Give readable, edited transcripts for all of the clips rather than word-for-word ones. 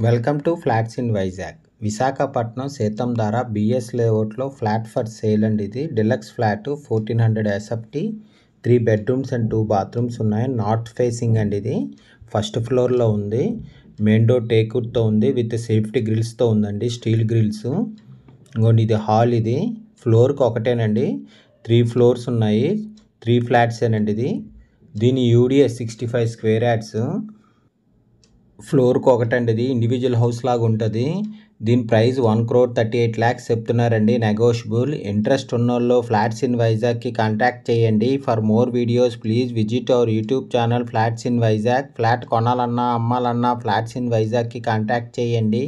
Welcome to flats in Vizag. Visakhapatnam Seethammadhara BS లేఅవుట్లో flat for sale అండి. ఇది deluxe flat 1400 SFT, 3 bedrooms and 2 bathrooms ఉన్నాయి. North facing అండి. ఇది ఫస్ట్ ఫ్లోర్లో ఉంది. మెయిన్ డోర్ టేక్వుడ్తో ఉంది విత్ సేఫ్టీ గ్రిల్స్తో ఉందండి, స్టీల్ గ్రిల్స్. ఇంకోండి ఇది హాల్. ఇది ఫ్లోర్కి ఒకటేనండి, 3 ఫ్లోర్స్ ఉన్నాయి. 3 ఫ్లాట్సేనండి. ఇది దీని యూడిఎస్ 65 స్క్వేర్ యార్డ్స్. ఫ్లోర్కి ఒకటండి. ఇది ఇండివిజువల్ హౌస్ లాగా ఉంటుంది. దీని ప్రైస్ 1,38 lakhs చెప్తున్నారండి, నెగోషియబుల్. ఇంట్రెస్ట్ ఉన్నోళ్ళు ఫ్లాట్స్ ఇన్ వైజాగ్కి కాంటాక్ట్ చేయండి. For more videos please visit our YouTube channel flats in Vizag. Flat కొనాలన్నా అమ్మాలన్నా ఫ్లాట్స్ ఇన్ వైజాగ్కి కాంటాక్ట్ చేయండి.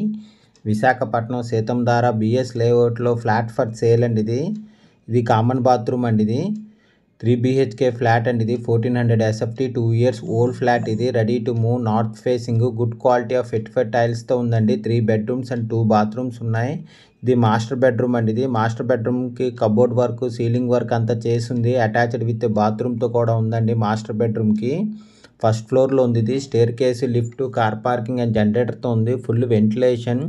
విశాఖపట్నం సేతంధార బిఎస్ లేఅవుట్లో ఫ్లాట్ ఫర్ సేల్ అండి. ఇది కామన్ బాత్రూమ్ అండి. ఇది 3 BHK ఫ్లాట్ అండి. ఇది 1400 ఎస్ఎఫ్టీ, 2 years ఓల్డ్ ఫ్లాట్. ఇది ready to move, north facing, good quality of fit టైల్స్తో ఉందండి. 3 bedrooms అండ్ 2 bathrooms ఉన్నాయి. ఇది మాస్టర్ బెడ్రూమ్ అండి. ఇది మాస్టర్ బెడ్రూమ్కి కబోర్డ్ వర్క్, సీలింగ్ వర్క్ అంతా చేసింది. అటాచ్డ్ విత్ బాత్రూమ్తో కూడా ఉందండి మాస్టర్ బెడ్రూమ్కి. ఫస్ట్ ఫ్లోర్లో ఉంది. ఇది staircase, lift, car parking and జనరేటర్తో ఉంది. Full ventilation,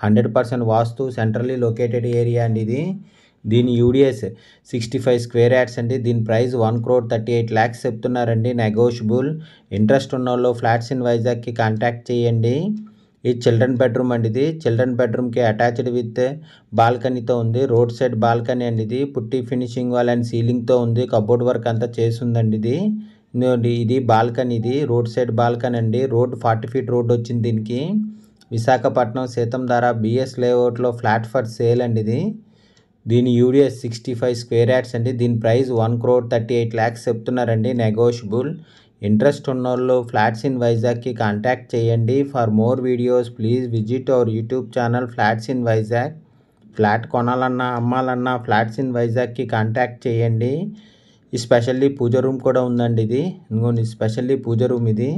100% vastu, centrally located area అండి. ఇది దీని యూడిఎస్ 65 స్క్వేర్ యార్డ్స్ అండి. దీని ప్రైస్ 1,38 lakhs చెప్తున్నారండి, నెగోషియబుల్. ఇంట్రెస్ట్ ఉన్న వాళ్ళు ఫ్లాట్స్ ఇన్ వైజాగ్కి కాంటాక్ట్ చేయండి. ఇది చిల్డ్రన్ బెడ్రూమ్ అండి. ఇది చిల్డ్రన్ బెడ్రూమ్కి అటాచ్డ్ విత్ బాల్కనీతో ఉంది. రోడ్ సైడ్ బాల్కనీ అండి. ఇది పుట్టి ఫినిషింగ్ వాల్ అండ్ సీలింగ్తో ఉంది. కబోర్డ్ వర్క్ అంతా చేసిందండి. ఇది బాల్కనీ. ఇది రోడ్ సైడ్ బాల్కనీ అండి. రోడ్ 40 feet రోడ్ వచ్చింది దీనికి. విశాఖపట్నం సేతంధార బిఎస్ లేఅవుట్లో ఫ్లాట్ ఫర్ సేల్ అండి. దీని యూడిఎస్ 65 స్క్వేర్ యార్డ్స్ అండి. దీని ప్రైస్ 1,38 lakhs చెప్తున్నారండి, నెగోషియబుల్. ఇంట్రెస్ట్ ఉన్నోళ్ళు ఫ్లాట్స్ ఇన్ వైజాగ్కి కాంటాక్ట్ చేయండి. For more videos please visit our YouTube channel flats in Vizag. Flat కొనాలన్నా అమ్మాలన్నా ఫ్లాట్స్ ఇన్ వైజాగ్కి కాంటాక్ట్ చేయండి. ఈ స్పెషల్లీ పూజ రూమ్ కూడా ఉందండి. ఇది ఇంకోండి స్పెషల్లీ పూజ రూమ్. ఇది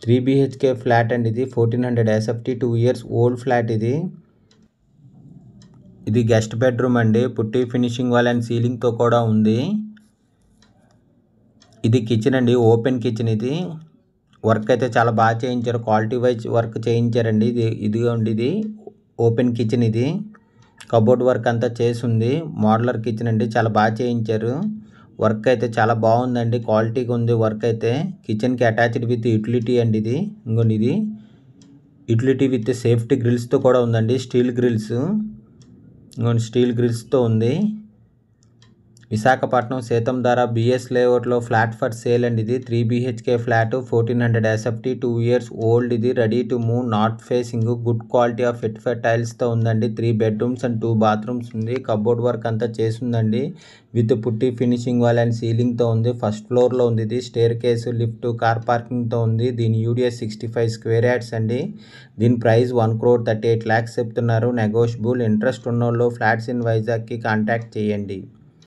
3 BHK ఫ్లాట్ అండి. ఇది 1400 ఎస్ఎఫ్టీ, 2 years ఓల్డ్ ఫ్లాట్. ఇది గెస్ట్ బెడ్రూమ్ అండి. పుట్టి ఫినిషింగ్ వాల్ అండ్ సీలింగ్తో కూడా ఉంది. ఇది కిచెన్ అండి, ఓపెన్ కిచెన్. ఇది వర్క్ అయితే చాలా బాగా చేయించారు, క్వాలిటీ వైజ్ వర్క్ చేయించారండి. ఇదిగోండి ఇది ఓపెన్ కిచెన్. ఇది కబోర్డ్ వర్క్ అంతా చేసింది. మోడలర్ కిచెన్ అండి, చాలా బాగా చేయించారు. వర్క్ అయితే చాలా బాగుందండి, క్వాలిటీగా ఉంది వర్క్ అయితే. కిచెన్కి అటాచ్డ్ విత్ యూటిలిటీ అండి. ఇది ఇంకోండి ఇది యూటిలిటీ విత్ సేఫ్టీ గ్రిల్స్తో కూడా ఉందండి, స్టీల్ గ్రిల్స్. స్టీల్ గ్రిల్స్తో ఉంది. విశాఖపట్నం సేతంధార బిఎస్ లేఅవుట్లో ఫ్లాట్ ఫర్ సేల్ అండి. ఇది 3 BHK flat, 1400 SFT, 2 years old. ఇది ready to move, north facing, good quality of fit టైల్స్తో ఉందండి. 3 bedrooms అండ్ 2 bathrooms ఉంది. కబోర్డ్ వర్క్ అంతా చేసిందండి విత్ పుట్టి ఫినిషింగ్ వాల్ అండ్ సీలింగ్తో ఉంది. ఫస్ట్ ఫ్లోర్లో ఉంది. ఇది స్టేర్ కేసు, లిఫ్ట్, కార్ పార్కింగ్తో ఉంది. దీని యూడిఎస్ 65 స్క్వేర్ యార్డ్స్ అండి. దీని ప్రైస్ 1,38 lakhs చెప్తున్నారు, నెగోషియబుల్. ఇంట్రెస్ట్ ఉన్నోళ్ళు ఫ్లాట్స్ ఇన్ వైజాగ్కి కాంటాక్ట్ చేయండి.